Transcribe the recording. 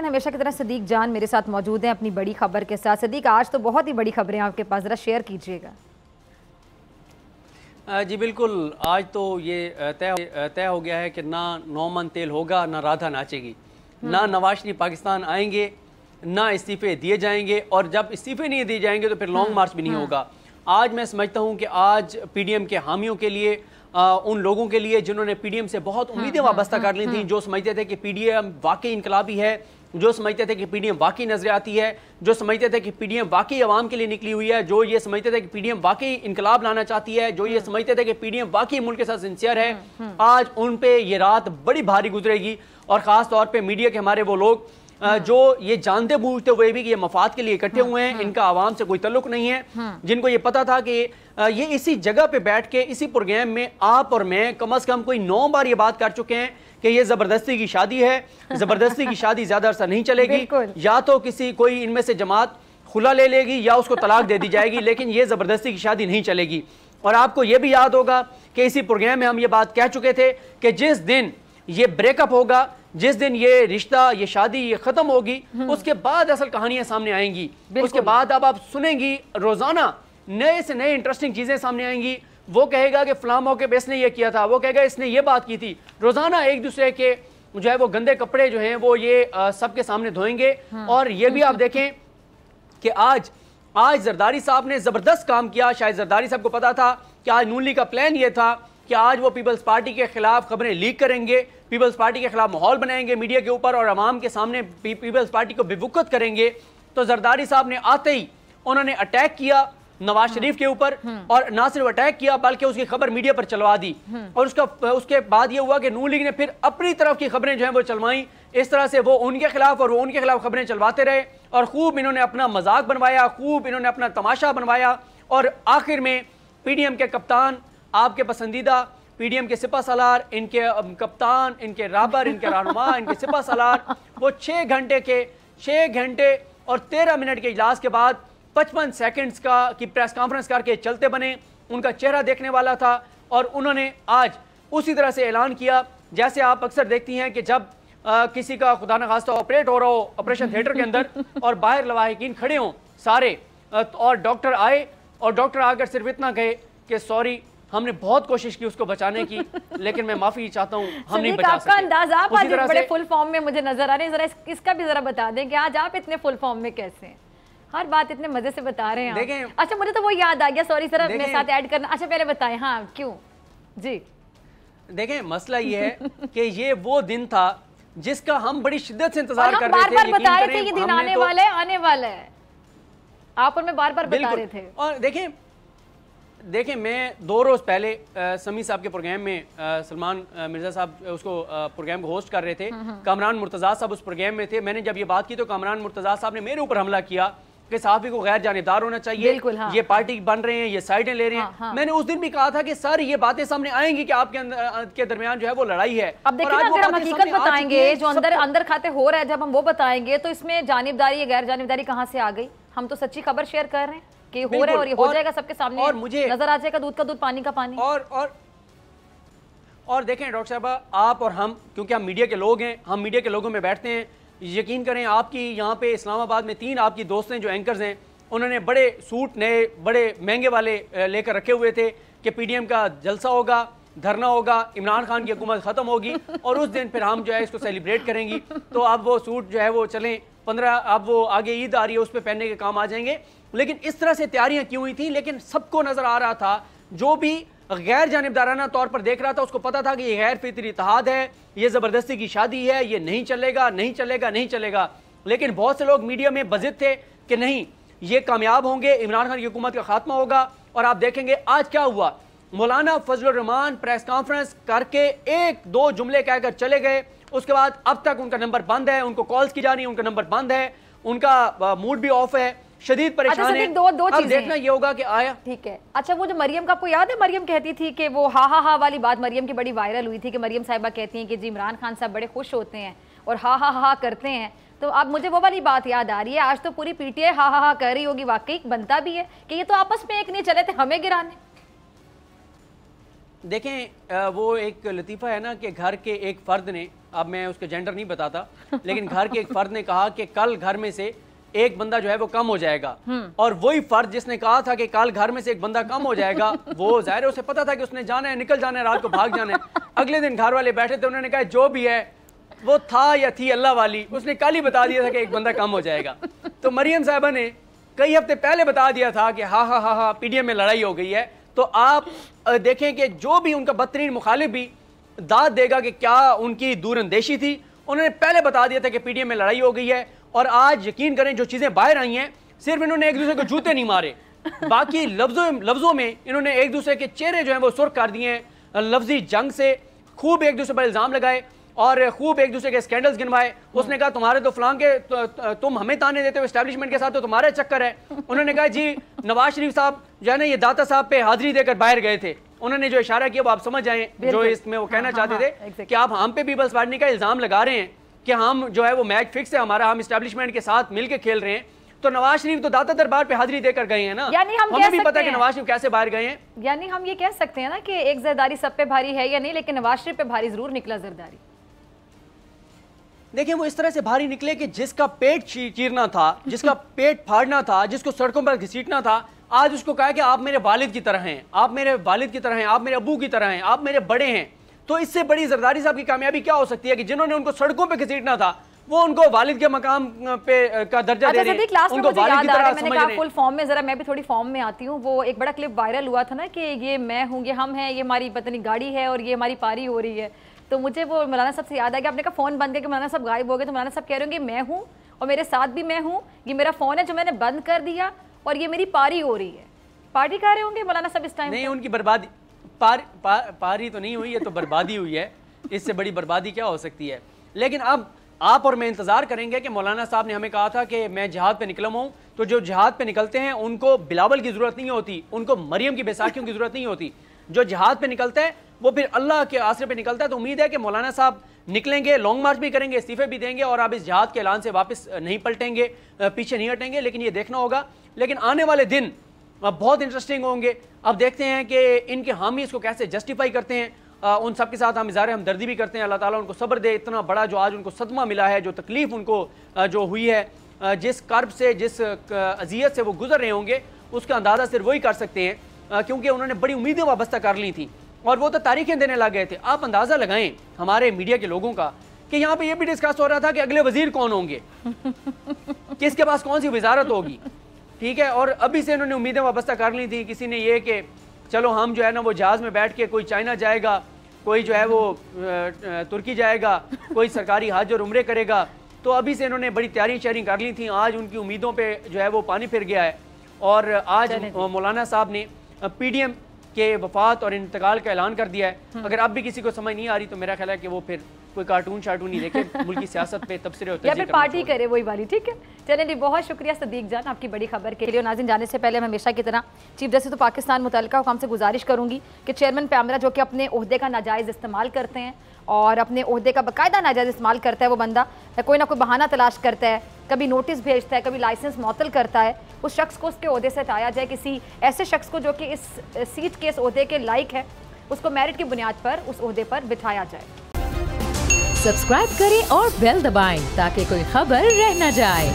नाज़रीन, हमेशा की तरह सदीक जान मेरे साथ मौजूद हैं अपनी बड़ी खबर के साथ। सदीक, आज तो बहुत ही बड़ी खबरें आपके पास, ज़रा शेयर कीजिएगा। जी बिल्कुल, आज तो ये तय हो गया है कि ना नौमन तेल होगा, ना राधा नाचेगी, ना नवाज शरीफ पाकिस्तान आएंगे, ना इस्तीफे दिए जाएंगे, और जब इस्तीफे नहीं दिए जाएंगे तो फिर लॉन्ग मार्च भी नहीं होगा। आज मैं समझता हूँ कि आज पीडीएम के हामियों के लिए, उन लोगों के लिए जिन्होंने पीडीएम से बहुत उम्मीदें वाबस्ता कर ली थी, जो समझते थे कि पीडीएम वाकई इनकलाबी है, जो समझते थे कि पीडीएम वाकई नजर आती है, जो समझते थे कि पीडीएम वाकई अवाम के लिए निकली हुई है, जो ये समझते थे कि पीडीएम वाकई इनकलाब लाना चाहती है, जो ये समझते थे कि पीडीएम वाकई मुल्क के साथ सिंसियर है, आज उन पे ये रात बड़ी भारी गुजरेगी। और खास तौर पे मीडिया के हमारे वो लोग जो ये जानते बूझते हुए भी कि ये मफाद के लिए इकट्ठे हुए हैं, इनका आवाम से कोई तल्लुक नहीं है, जिनको ये पता था कि ये इसी जगह पे बैठ के इसी प्रोग्राम में आप और मैं कम से कम कोई 9 बार ये बात कर चुके हैं कि ये जबरदस्ती की शादी है, जबरदस्ती की शादी ज्यादा अरसा नहीं चलेगी, या तो कोई इनमें से जमात खुला ले लेगी या उसको तलाक दे दी जाएगी, लेकिन ये जबरदस्ती की शादी नहीं चलेगी। और आपको ये भी याद होगा कि इसी प्रोग्राम में हम ये बात कह चुके थे कि जिस दिन ये ब्रेकअप होगा, जिस दिन ये रिश्ता, ये शादी ये खत्म होगी, उसके बाद असल कहानियां सामने आएंगी। उसके बाद अब आप सुनेंगी रोजाना नए से नए इंटरेस्टिंग चीजें सामने आएंगी। वो कहेगा कि फलां मौके पे इसने ये किया था, वो कहेगा इसने ये बात की थी। रोजाना एक दूसरे के जो है वो गंदे कपड़े जो हैं वो ये सबके सामने धोएंगे। और ये भी आप देखें कि आज जरदारी साहब ने जबरदस्त काम किया। शायद जरदारी साहब को पता था कि आज नून लीग का प्लान ये था कि आज वो पीपल्स पार्टी के खिलाफ खबरें लीक करेंगे, पीपल्स पार्टी के खिलाफ माहौल बनाएंगे मीडिया के ऊपर और अवाम के सामने पीपल्स पार्टी को बेवकूफ करेंगे। तो जरदारी साहब ने आते ही उन्होंने अटैक किया नवाज शरीफ के ऊपर, और ना सिर्फ अटैक किया बल्कि उसकी खबर मीडिया पर चलवा दी। और उसके बाद यह हुआ कि नून लीग ने फिर अपनी तरफ की खबरें जो हैं वो चलवाई। इस तरह से वो उनके खिलाफ और वो उनके खिलाफ खबरें चलवाते रहे, और खूब इन्होंने अपना मजाक बनवाया, खूब इन्होंने अपना तमाशा बनवाया। और आखिर में पीडीएम के कप्तान, आपके पसंदीदा पीडीएम के सिपा सालार, इनके कप्तान, इनके राबर, इनके रहनुमा, इनके सिपा सालार, वो 6 घंटे और 13 मिनट के इजलास के बाद 55 सेकंड्स की प्रेस कॉन्फ्रेंस करके चलते बने। उनका चेहरा देखने वाला था, और उन्होंने आज उसी तरह से ऐलान किया जैसे आप अक्सर देखती हैं कि जब किसी का खुदा न खास्ता ऑपरेट हो रहा हो ऑपरेशन थिएटर के अंदर, और बाहर लवाहिकीन खड़े हों सारे, और डॉक्टर आए, और डॉक्टर आकर सिर्फ इतना कहे कि सॉरी, हमने बहुत कोशिश की उसको बचाने की, लेकिन मैं माफी चाहता हूँ, हम नहीं बचा सके। आपका अंदाज, आप आज बड़े फुल फॉर्म में मुझे नजर आ रहे हैं, जरा इसका भी जरा बता दें कि आज आप इतने फुल फॉर्म में कैसे हैं, हर बात इतने मजे से बता रहे हैं देखें। अच्छा, मुझे तो वो याद आ गया, सॉरी सर मेरे साथ ऐड करना। अच्छा पहले बताएं, हाँ क्यों जी। देखें, मसला ये है कि ये वो दिन था जिसका हम बड़ी शिद्दत से इंतजार कर रहे थे। बार-बार बता रहे थे ये दिन आने वाला है, आप और मैं बार-बार बता रहे थे। और देखें मैं 2 रोज पहले समी साहब के प्रोग्राम में सलमान मिर्जा साहब उसको प्रोग्राम को होस्ट कर रहे थे, कामरान मुर्तजा साहब उस प्रोग्राम में थे। मैंने जब ये बात की तो कामरान मुर्तजा साहब ने मेरे ऊपर हमला किया कि सहाफी को गैर जानिबदार होना चाहिए, ये पार्टी बन रहे हैं, ये साइडें ले रहे हैं। मैंने उस दिन भी कहा था कि सर ये बातें सामने आएंगी कि आपके के दरमियान जो है वो लड़ाई है। अब देखिए ना, अगर हम हकीकत बताएंगे, जो अंदर खाते हो रहा है, जब हम वो बताएंगे तो इसमें जानिबदारी या गैर जानिबदारी कहाँ से आ गई? हम तो सच्ची खबर शेयर कर रहे हैं कि हो रहा है, और ये हो जाएगा सबके सामने, और मुझे नजर आ जाएगा दूध का दूध पानी का पानी। और देखें डॉक्टर साहब, आप और हम, क्योंकि हम मीडिया के लोग हैं, हम मीडिया के लोगों में बैठते हैं। यकीन करें, आपकी यहाँ पे इस्लामाबाद में 3 आपकी दोस्त हैं जो एंकर्स हैं, उन्होंने बड़े सूट नए बड़े महंगे वाले लेकर रखे हुए थे कि पीडीएम का जलसा होगा, धरना होगा, इमरान खान की हुकूमत खत्म होगी और उस दिन फिर हम जो है इसको सेलिब्रेट करेंगी। तो अब वो सूट जो है वो चलें 15, अब वो आगे ईद आ रही है, उस पर पहनने के काम आ जाएंगे। लेकिन इस तरह से तैयारियां की हुई थी, लेकिन सबको नजर आ रहा था, जो भी गैर जानिबदाराना तौर पर देख रहा था उसको पता था कि ये गैर फितरी इत्तेहाद है, ये जबरदस्ती की शादी है, ये नहीं चलेगा, नहीं चलेगा, नहीं चलेगा। लेकिन बहुत से लोग मीडिया में बजिद थे कि नहीं, ये कामयाब होंगे, इमरान खान की हुकूमत का खात्मा होगा। और आप देखेंगे आज क्या हुआ, मौलाना फजलुर रहमान प्रेस कॉन्फ्रेंस करके 1-2 जुमले कहकर चले गए। उसके बाद अब तक उनका नंबर बंद है, उनको कॉल्स की जा रही है, उनका नंबर बंद है, उनका मूड भी ऑफ है, शदीद परेशान है। दो अब देखना ये होगा कि आया। ठीक है। अच्छा, वो जो मरियम का आपको याद है, मरियम कहती थी कि वो हा वाली बात मरियम की बड़ी वायरल हुई थी कि मरियम साहिबा कहती हैं कि जी इमरान खान साहब बड़े खुश होते हैं और हा करते हैं। तो अब मुझे वो वाली बात याद आ रही है, आज तो पूरी पीटीआई हा कर रही होगी। वाकई बनता भी है कि ये तो आपस में एक नहीं चले थे हमें गिराने। देखें वो एक लतीफ़ा है ना कि घर के एक फ़र्द ने अब मैं उसके जेंडर नहीं बताता, लेकिन घर के एक फर्द ने कहा कि कल घर में से एक बंदा जो है वो कम हो जाएगा, और वही फर्द जिसने कहा था कि कल घर में से एक बंदा कम हो जाएगा, वो जाहिर है उसे पता था कि उसने जाना है, निकल जाना है, रात को भाग जाना है। अगले दिन घर वाले बैठे थे, उन्होंने कहा जो भी है वो था या थी अल्लाह वाली, उसने कल ही बता दिया था कि एक बंदा कम हो जाएगा। तो मरियम साहिबा ने कई हफ्ते पहले बता दिया था कि हाँ हाँ हाँ हाँ पीडीएम में लड़ाई हो गई है। तो आप देखें कि जो भी उनका बदतरीन मुखालिफ भी दाद देगा कि क्या उनकी दूरअंदेशी थी, उन्होंने पहले बता दिया था कि पीडीएम में लड़ाई हो गई है। और आज यकीन करें जो चीजें बाहर आई हैं, सिर्फ इन्होंने एक दूसरे को जूते नहीं मारे, बाकी लफ्जों में इन्होंने एक दूसरे के चेहरे जो हैं वो सुर्ख कर दिए हैं। लफ्जी जंग से खूब एक दूसरे पर इल्जाम लगाए और खूब एक दूसरे के स्कैंडल्स गिनवाए। उसने कहा तुम्हारे तो फलां के तुम हमें ताने देते हो एस्टैब्लिशमेंट के साथ, तो तुम्हारा चक्कर है। उन्होंने कहा जी नवाज शरीफ साहब जो है ना ये दाता साहब पे हाजिरी देकर बाहर गए थे। उन्होंने जो इशारा किया वो आप समझ आए, जो इसमें वो कहना चाहते थे कि आप हम पे पीपल्स पार्टी का इल्जाम लगा रहे हैं कि हम जो है वो मैच फिक्स है हमारा, हम एस्टैब्लिशमेंट के साथ मिलकर खेल रहे हैं। तो नवाज शरीफ तो दाता दरबार पे हाजिरी देकर गए हैं ना, यानी हमें भी पता है कि नवाज शरीफ कैसे बाहर गए हैं। यानी हम ये कह सकते हैं ना कि एक जरदारी सब पे भारी है या नहीं, लेकिन नवाज शरीफ पे भारी जरूर निकला जरदारी। देखिए वो इस तरह से भारी निकले कि जिसका पेट चीरना था, जिसका पेट फाड़ना था, जिसको सड़कों पर घसीटना था, आज उसको कहा कि आप मेरे वालिद की तरह हैं, आप मेरे वालिद की तरह हैं, आप मेरे अबू की तरह हैं, आप मेरे बड़े हैं। तो इससे बड़ी जरदारी साहब की कामयाबी क्या हो सकती है कि जिन्होंने उनको सड़कों पे घसीटना था वो उनको वालिद के मकाम पे का दर्जा दे रहे हैं, उनको वालिद की तरह समझ रहे हैं। फुल फॉर्म में जरा मैं भी थोड़ी फॉर्म में आती हूँ। वो एक बड़ा क्लिप वायरल हुआ था ना कि ये मैं हूँ, ये हम हैं, ये हमारी पता नहीं गाड़ी है और ये हमारी पारी हो रही है। तो मुझे वो मौलाना साहब से याद आ गया, आपने कहा फोन बंद करके मौलाना साहब गायब हो गए, तो मौलाना साहब कह रहे होंगे मैं हूँ और मेरे साथ भी मैं हूँ, ये मेरा फोन है जो मैंने बंद कर दिया और ये मेरी पारी हो रही है। पार्टी कर रहे होंगे मौलाना साहब इस टाइम? नहीं, उनकी बर्बादी पारी तो नहीं हुई है, तो बर्बादी हुई है। इससे बड़ी बर्बादी क्या हो सकती है। लेकिन अब आप और मैं इंतजार करेंगे कि मौलाना साहब ने हमें कहा था कि मैं जिहाद पे निकला हूँ, तो जो जिहाद पे निकलते हैं उनको बिलावल की जरूरत नहीं होती, उनको मरियम की बैसाखियों की जरूरत नहीं होती। जो जिहाद पे निकलता है वो फिर अल्लाह के आसरे पे निकलता है। तो उम्मीद है कि मौलाना साहब निकलेंगे, लॉन्ग मार्च भी करेंगे, इस्तीफे भी देंगे और अब इस जिहाद के ऐलान से वापस नहीं पलटेंगे, पीछे नहीं हटेंगे। लेकिन ये देखना होगा, लेकिन आने वाले दिन बहुत इंटरेस्टिंग होंगे। अब देखते हैं कि इनके हामी इसको कैसे जस्टिफाई करते हैं। उन सब के साथ हम इज़हार हमदर्दी भी करते हैं। अल्लाह ताला उनको सब्र दे, इतना बड़ा जो आज उनको सदमा मिला है, जो तकलीफ उनको जो हुई है, जिस कर्ब से, जिस अजियत से वो गुजर रहे होंगे, उसका अंदाज़ा सिर्फ वही कर सकते हैं, क्योंकि उन्होंने बड़ी उम्मीदें वाबस्ता कर ली थी और वो तो तारीखें देने लग गए थे। आप अंदाज़ा लगाएं हमारे मीडिया के लोगों का कि यहाँ पे ये भी डिस्कस हो रहा था कि अगले वजीर कौन होंगे, किसके पास कौन सी वजारत होगी, ठीक है। और अभी से इन्होंने उम्मीदें वाबस्ता कर ली थी। किसी ने ये कि चलो हम जो है ना वो जहाज़ में बैठ के कोई चाइना जाएगा, कोई जो है वो तुर्की जाएगा, कोई सरकारी हज और उम्रे करेगा। तो अभी से इन्होंने बड़ी तैयारी शैयारी कर ली थी। आज उनकी उम्मीदों पे जो है वो पानी फिर गया है और आज मौलाना साहब ने पीडीएम के वफात और इंतकाल का ऐलान कर दिया है। अगर अब भी किसी को समझ नहीं आ रही तो मेरा ख्याल है कि वो फिर कोई कार्टून शार्टून नहीं देखे, मुल्क की सियासत पे तबसरे होते हैं या फिर पार्टी करे वही वाली। ठीक है, चलें जी, बहुत शुक्रिया सदीक जान आपकी बड़ी खबर के लिए। नाज़रीन, जाने से पहले मैं हमेशा की तरह चीफ जस्टिस पाकिस्तान मुतल्लिका हुकाम से गुजारिश करूँगी कि चेयरमैन पैमरा जो कि अपने ओहदे का नाजायज़ इस्तेमाल करते हैं और अपने ओहदे का बाकायदा नाजायज़ इस्तेमाल करता है, वो बंदा कोई ना कोई बहाना तलाश करता है, कभी नोटिस भेजता है, कभी लाइसेंस मुअत्तल करता है, उस शख्स को उसके ओहदे से हटाया जाए। किसी ऐसे शख्स को जो कि इस सीट के, इस ओहदे के लायक है, उसको मेरिट की बुनियाद पर उस ओहदे पर बिठाया जाए। सब्सक्राइब करें और बेल दबाएं ताकि कोई खबर रह न जाए।